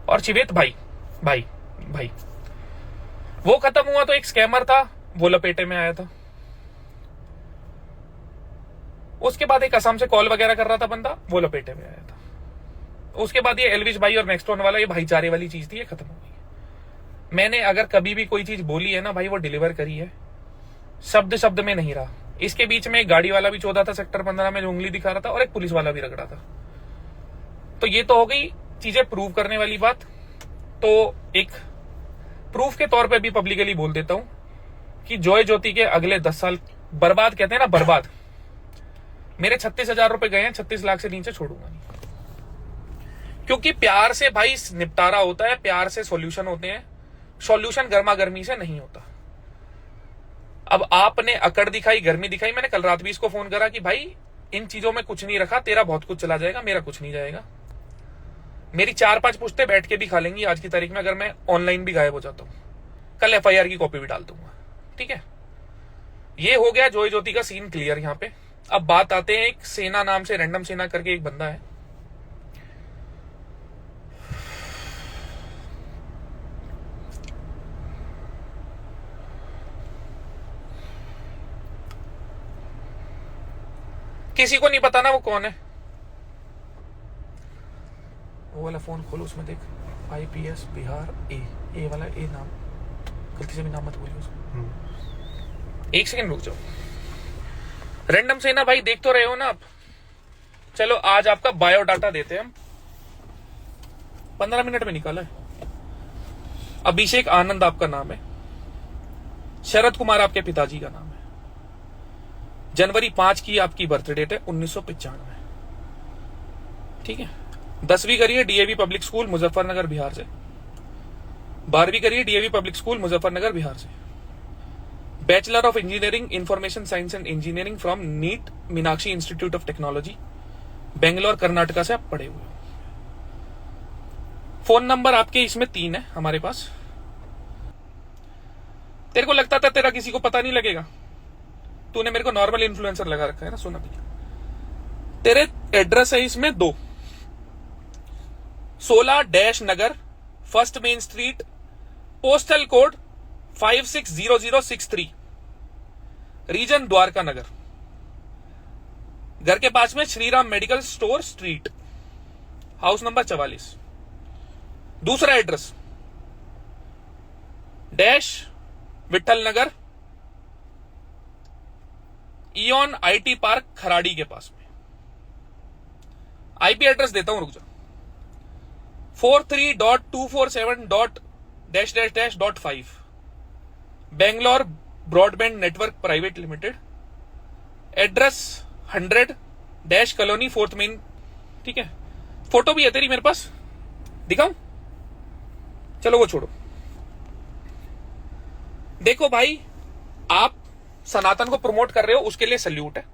और चिवेत भाई भाई भाई वो खत्म हुआ तो एक स्कैमर था, वो लपेटे में आया था। उसके बाद एक असम से कॉल वगैरह कर रहा था बंदा, वो लपेटे में आया था। उसके बाद ये एल्विश भाई और नेक्स्टोन वाला, ये भाईचारे वाली चीज थी, ये खत्म हो गई। मैंने अगर कभी भी कोई चीज बोली है ना भाई, वो डिलीवर करी है, शब्द शब्द में नहीं रहा। इसके बीच में एक गाड़ी वाला भी चौथा था सेक्टर 15 में, जो उंगली दिखा रहा था, और एक पुलिस वाला भी रगड़ा था। तो ये तो हो गई चीजें प्रूव करने वाली बात। तो एक प्रूफ के तौर पे भी पब्लिकली बोल देता हूं कि जॉय ज्योति के अगले 10 साल बर्बाद, कहते हैं ना बर्बाद, मेरे 36,000 रुपए गए हैं, 36 लाख से नीचे छोड़ूंगा नहीं। क्योंकि प्यार से भाई निपटारा होता है, प्यार से सॉल्यूशन होते हैं, सॉल्यूशन गर्मा गर्मी से नहीं होता। अब आपने अकड़ दिखाई, गर्मी दिखाई, मैंने कल रात भी इसको फोन करा कि भाई इन चीजों में कुछ नहीं रखा, तेरा बहुत कुछ चला जाएगा, मेरा कुछ नहीं जाएगा। मेरी 4-5 पुश्ते बैठ के भी खा लेंगी आज की तारीख में, अगर मैं ऑनलाइन भी गायब हो जाता हूं। कल एफआईआर की कॉपी भी डाल दूंगा, ठीक है। ये हो गया जॉय ज्योति का सीन क्लियर यहां पे। अब बात आते हैं, एक सेना नाम से, रैंडम सेना करके एक बंदा है, किसी को नहीं पता ना वो कौन है। वो वाला फोन खोलो, उसमें देख IPS बिहार ए वाला ए नाम, गलती से भी नाम मत बोलिए उसको। एक सेकंड रुक जाओ। रैंडम सेना भाई देख तो रहे हो ना आप। चलो आज आपका बायोडाटा देते हैं हम, 15 मिनट में निकाला है। अभिषेक आनंद आपका नाम है, शरद कुमार आपके पिताजी का नाम है, जनवरी 5 की आपकी बर्थ डेट है, 1995, ठीक है। 10वीं करिए DAV public school Muzaffarnagar Bihar से, 12वीं करिए DAV public school Muzaffarnagar Bihar से, bachelor of engineering information science and engineering from Nitte Meenakshi institute of technology, Bangalore Karnataka से आप पढ़े हुए हो। फोन नंबर आपके इसमें 3 है हमारे पास। तेरे को लगता था तेरा किसी को पता नहीं लगेगा, तूने मेरे को नॉर्मल इन्फ्लुएंसर लगा रखा है ना। सुना भैया, तेरे एड्रेस है इसमें 2, 16 नगर, first main street, postal code 560063, region Dwarka Nagar, घर के पास में Shriram medical store street, house number 44। दूसरा address dash Vithal Nagar, Eon IT park Kharadi के पास में। IP एड्रेस देता हूं, रुक जा, 43.247.-5 Bangalore broadband network private limited, address 100 dash colony 4th main, ठीक है। फोटो भी है तेरी मेरे पास, दिखाऊं? चलो वो छोड़ो। देखो भाई, आप सनातन को प्रमोट कर रहे हो, उसके लिए सल्यूट है,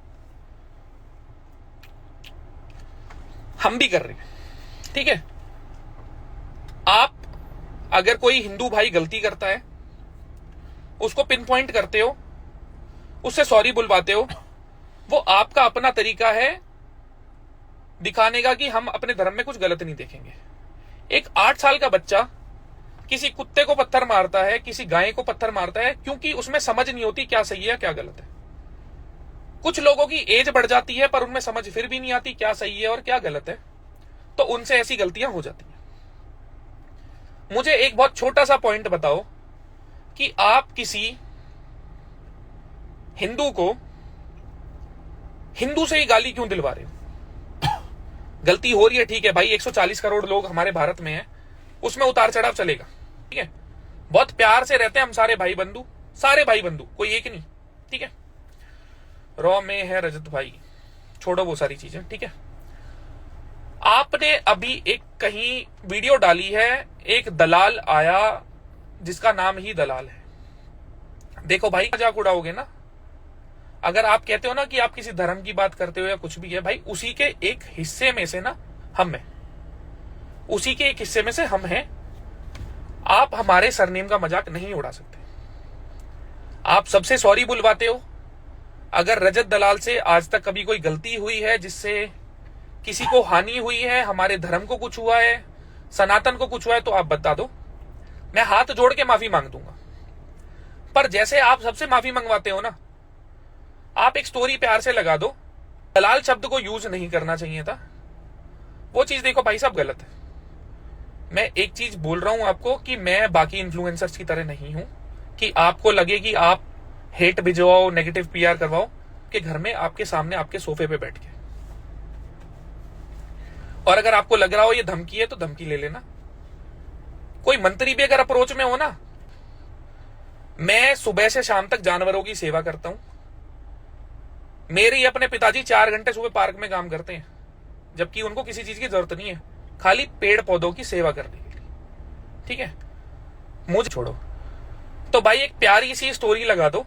हम भी कर रहे हैं, ठीक है। आप अगर कोई हिंदू भाई गलती करता है, उसको पिन पॉइंट करते हो, उससे सॉरी बुलवाते हो, वो आपका अपना तरीका है दिखाने का कि हम अपने धर्म में कुछ गलत नहीं देखेंगे। एक 8 साल का बच्चा किसी कुत्ते को पत्थर मारता है, किसी गाय को पत्थर मारता है, क्योंकि उसमें समझ नहीं होती क्या सही है क्या गलत है। कुछ लोगों की एज बढ़ जाती है पर उनमें समझ फिर भी नहीं आती क्या सही है और क्या गलत है, तो उनसे ऐसी गलतियां हो जाती हैं। मुझे एक बहुत छोटा सा पॉइंट बताओ कि आप किसी हिंदू को हिंदू से ही गाली क्यों दिलवा रहे हो? गलती हो रही है, ठीक है भाई, 140 करोड़ लोग हमारे भारत में हैं, उसमें उतार चढ़ाव चलेगा, ठीक है। बहुत प्यार से रहते हैं हम सारे भाई बंधु, कोई एक नहीं, ठीक है। रॉ में है रजत भाई, छोड़ो वो सारी चीजें, ठीक है। आपने अभी एक कहीं वीडियो डाली है, एक दलाल आया जिसका नाम ही दलाल है। देखो भाई, मजाक उड़ाओगे ना, अगर आप कहते हो ना कि आप किसी धर्म की बात करते हो या कुछ भी है, भाई उसी के एक हिस्से में से ना हम हैं, उसी के एक हिस्से में से हम हैं। आप हमारे सरनेम का मजाक नहीं उड़ा सकते। आप सबसे सॉरी बुलवाते हो। अगर रजत दलाल से आज तक कभी कोई गलती हुई है जिससे किसी को हानि हुई है, हमारे धर्म को कुछ हुआ है, सनातन को कुछ हुआ है तो आप बता दो, मैं हाथ जोड़ के माफी मांग दूंगा। पर जैसे आप सबसे माफी मंगवाते हो ना, आप एक स्टोरी प्यार से लगा दो, दलाल शब्द को यूज नहीं करना चाहिए था, वो चीज देखो भाई साहब गलत है। मैं एक चीज बोल रहा हूं आपको कि मैं बाकी इन्फ्लुएंसर्स की तरह नहीं हूं कि आपको लगे कि आप हेट भिजवाओ, नेगेटिव पीआर करवाओ कि घर में आपके सामने आपके सोफे पे बैठ के। और अगर आपको लग रहा हो ये धमकी है तो धमकी ले लेना। कोई मंत्री भी अगर अप्रोच में हो ना, मैं सुबह से शाम तक जानवरों की सेवा करता हूं। मेरे अपने पिताजी 4 घंटे सुबह पार्क में काम करते हैं, जबकि उनको किसी चीज की जरूरत नहीं है, खाली पेड़ पौधों की सेवा करने के लिए। ठीक है, मुझे छोड़ो। तो भाई एक प्यारी सी स्टोरी लगा दो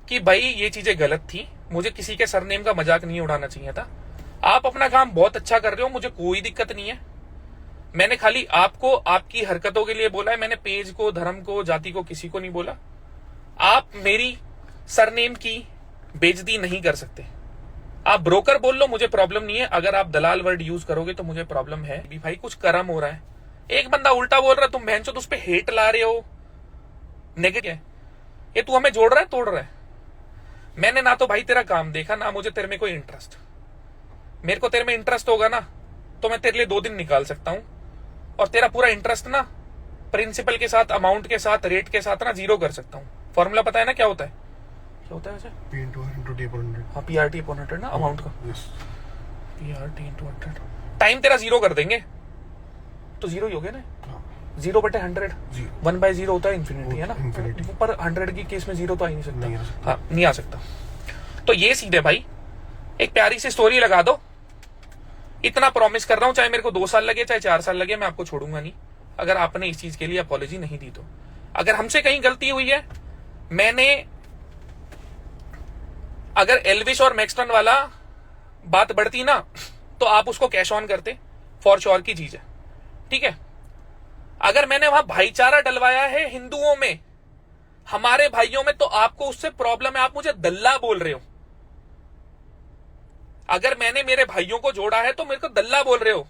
कि भाई ये चीजें गलत थी, मुझे किसी के सरनेम का मजाक नहीं उड़ाना चाहिए था। आप अपना काम बहुत अच्छा कर रहे हो, मुझे कोई दिक्कत नहीं है। मैंने खाली आपको आपकी हरकतों के लिए बोला है, मैंने पेज को, धर्म को, जाति को, किसी को नहीं बोला। आप मेरी सरनेम की बेइज्जती नहीं कर सकते। आप ब्रोकर बोल लो, मुझे प्रॉब्लम नहीं है। अगर आप दलाल वर्ड यूज करोगे तो मुझे प्रॉब्लम है भी। भाई कुछ कर्म हो रहा है, एक बंदा उल्टा बोल रहा है, तुम बहनचोद उस पे हेट ला रहे हो, नेगेटिव है ये, तू हमें जोड़ रहा है, तोड़ रहा है। मैंने ना तो भाई तेरा काम देखा, ना मुझे तेरे में कोई इंटरेस्ट। मेरे को तेरे में इंटरेस्ट होगा ना तो मैं तेरे लिए 2 दिन निकाल सकता हूं, और तेरा पूरा इंटरेस्ट ना प्रिंसिपल के साथ, अमाउंट के साथ, रेट के साथ ना 0 कर सकता हूं। फॉर्मूला पता है ना क्या होता है? क्या होता है वैसे? हाँ, PRT upon 100 ना अमाउंट का। PRT into 100, टाइम तेरा 0 कर देंगे तो 0 ही हो गया ना। 0/100 1/0 होता है इन्फिनिटी, है ना। पर 100 की केस में 0 तो आ ही नहीं सकता। हाँ, नहीं आ सकता। तो ये सीधे भाई एक प्यारी सी स्टोरी लगा दो, इतना प्रॉमिस कर रहा हूं, चाहे मेरे को 2 साल लगे, चाहे 4 साल लगे, मैं आपको छोड़ूंगा नहीं अगर आपने इस चीज के लिए अपॉलॉजी नहीं दी तो। अगर हमसे कहीं गलती हुई है, मैंने अगर एल्विश और मैक्सटन वाला बात बढ़ती ना तो आप उसको कैश ऑन करते, फॉर श्योर की चीज है। ठीक है, अगर मैंने वहां भाईचारा डलवाया है हिंदुओं में, हमारे भाइयों में, तो आपको उससे प्रॉब्लम है, आप मुझे दल्ला बोल रहे हो। अगर मैंने मेरे भाइयों को जोड़ा है तो मेरे को दल्ला बोल रहे हो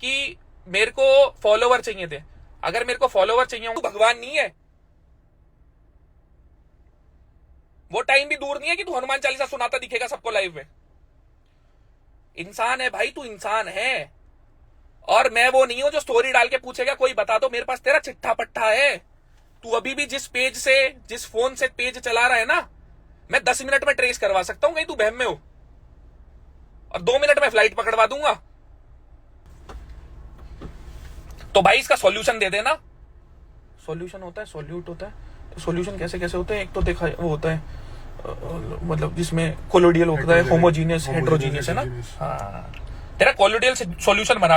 कि मेरे को फॉलोवर चाहिए थे। अगर मेरे को फॉलोवर चाहिए, तू भगवान नहीं है। वो टाइम भी दूर नहीं है कि तू हनुमान चालीसा सुनाता दिखेगा सबको लाइव में। इंसान है भाई, तू इंसान है। और मैं वो नहीं हूं जो स्टोरी डाल के पूछेगा कोई बता दो। मेरे पास तेरा चिट्ठा पट्टा है। तू अभी भी जिस पेज से, जिस फोन से पेज चला रहा है ना, मैं 10 मिनट में ट्रेस करवा सकता हूं कहीं तू बहम में हो, और 2 मिनट में फ्लाइट पकड़वा दूंगा। तो भाई इसका सॉल्यूशन दे देना। सॉल्यूशन होता है, सॉल्यूट होता है। तो सॉल्यूशन कैसे कैसे होते हैं? एक तो देखा वो होता है मतलब जिसमें कोलोडियल होता है, होमोजीनियस, हेट्रोजीनियस, है ना। हाँ, तेरा कोलोडियल सॉल्यूशन बना